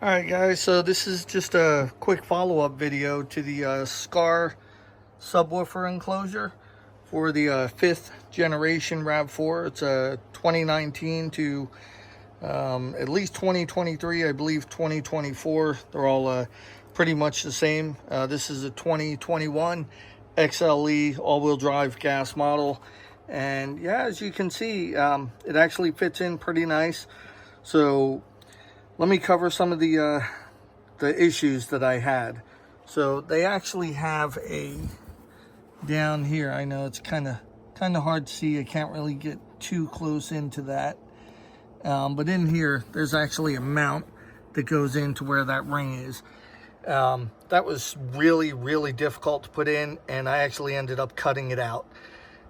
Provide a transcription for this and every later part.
Alright guys, so this is just a quick follow-up video to the SKAR subwoofer enclosure for the 5th generation RAV4. It's a 2019 to at least 2023, I believe 2024. They're all pretty much the same. This is a 2021 XLE all-wheel drive gas model. And yeah, as you can see, it actually fits in pretty nice. So let me cover some of the issues that I had. So they actually have a down here. I know it's kind of hard to see. I can't really get too close into that. But in here, there's actually a mount that goes into where that ring is. That was really difficult to put in, and I actually ended up cutting it out.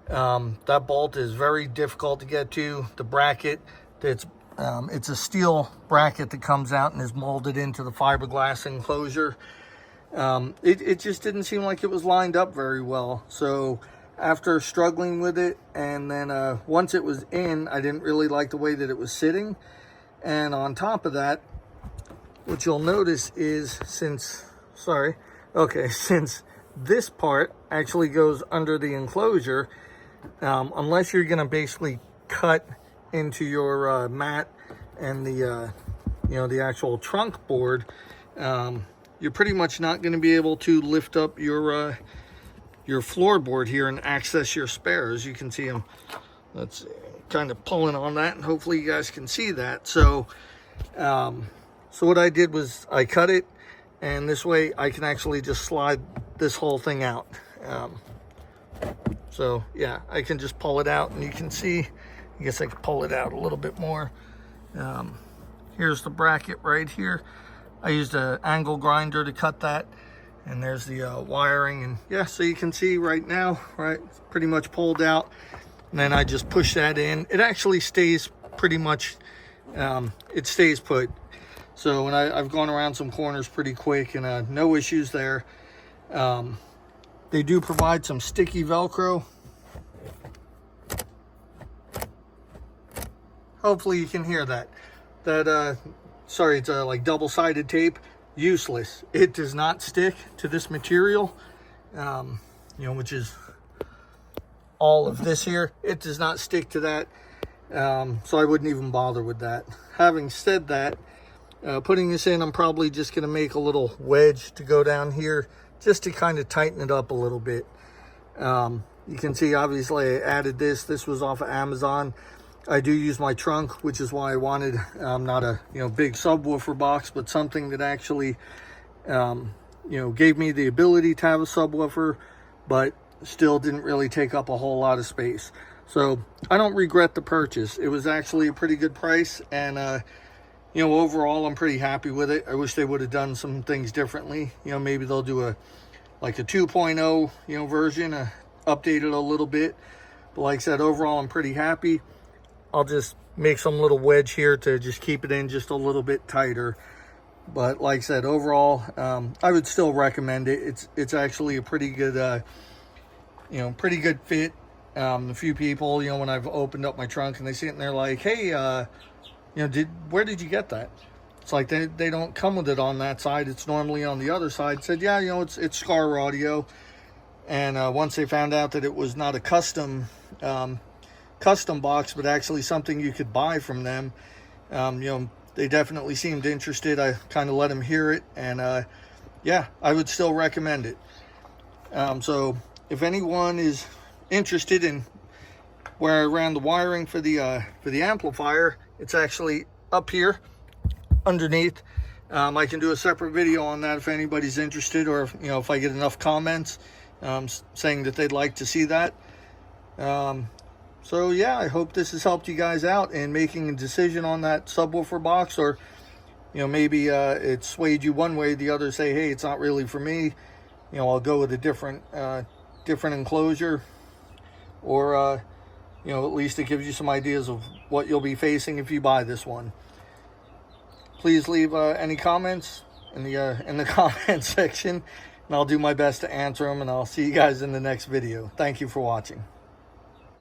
That bolt is very difficult to get to. The bracket that's it's a steel bracket that comes out and is molded into the fiberglass enclosure. It just didn't seem like it was lined up very well. So after struggling with it, and then once it was in, I didn't really like the way that it was sitting. And on top of that, what you'll notice is since this part actually goes under the enclosure, unless you're going to basically cut into your mat and the the actual trunk board, you're pretty much not going to be able to lift up your floorboard here and access your spares. You can see them. That's kind of pulling on that, and hopefully you guys can see that. So so what I did was I cut it, and this way I can actually just slide this whole thing out. So yeah, I can just pull it out, and you can see, I guess I could pull it out a little bit more. Here's the bracket right here. I used an angle grinder to cut that, and there's the wiring. And yeah, so you can see right now, right, it's pretty much pulled out, and then I just push that in. It actually stays pretty much, it stays put. So when I've gone around some corners pretty quick, and no issues there. They do provide some sticky Velcro. Hopefully you can hear that. Sorry, it's like double-sided tape. Useless. It does not stick to this material, which is all of this here. It does not stick to that, so I wouldn't even bother with that. Having said that, putting this in, I'm probably just going to make a little wedge to go down here, just to kind of tighten it up a little bit. You can see, obviously, I added this. This was off of Amazon. I do use my trunk, which is why I wanted not a big subwoofer box, but something that actually gave me the ability to have a subwoofer, but still didn't really take up a whole lot of space. So I don't regret the purchase. It was actually a pretty good price, and overall I'm pretty happy with it. I wish they would have done some things differently. Maybe they'll do a 2.0 version, update it a little bit. But like I said, overall I'm pretty happy. I'll just make some little wedge here to just keep it in just a little bit tighter. But like I said, overall, I would still recommend it. It's actually a pretty good, pretty good fit. A few people, when I've opened up my trunk and they sit in there like, hey, where did you get that? It's like they don't come with it on that side. It's normally on the other side. Said, yeah, it's SKAR audio. And once they found out that it was not a custom box, but actually something you could buy from them, they definitely seemed interested. I kind of let them hear it, and yeah, I would still recommend it. So if anyone is interested in where I ran the wiring for the amplifier, it's actually up here underneath. I can do a separate video on that if anybody's interested, or if I get enough comments saying that they'd like to see that. So yeah, I hope this has helped you guys out in making a decision on that subwoofer box, or maybe it swayed you one way, the other say, hey, it's not really for me. I'll go with a different enclosure, or at least it gives you some ideas of what you'll be facing if you buy this one. Please leave any comments in the comment section, and I'll do my best to answer them, and I'll see you guys in the next video. Thank you for watching.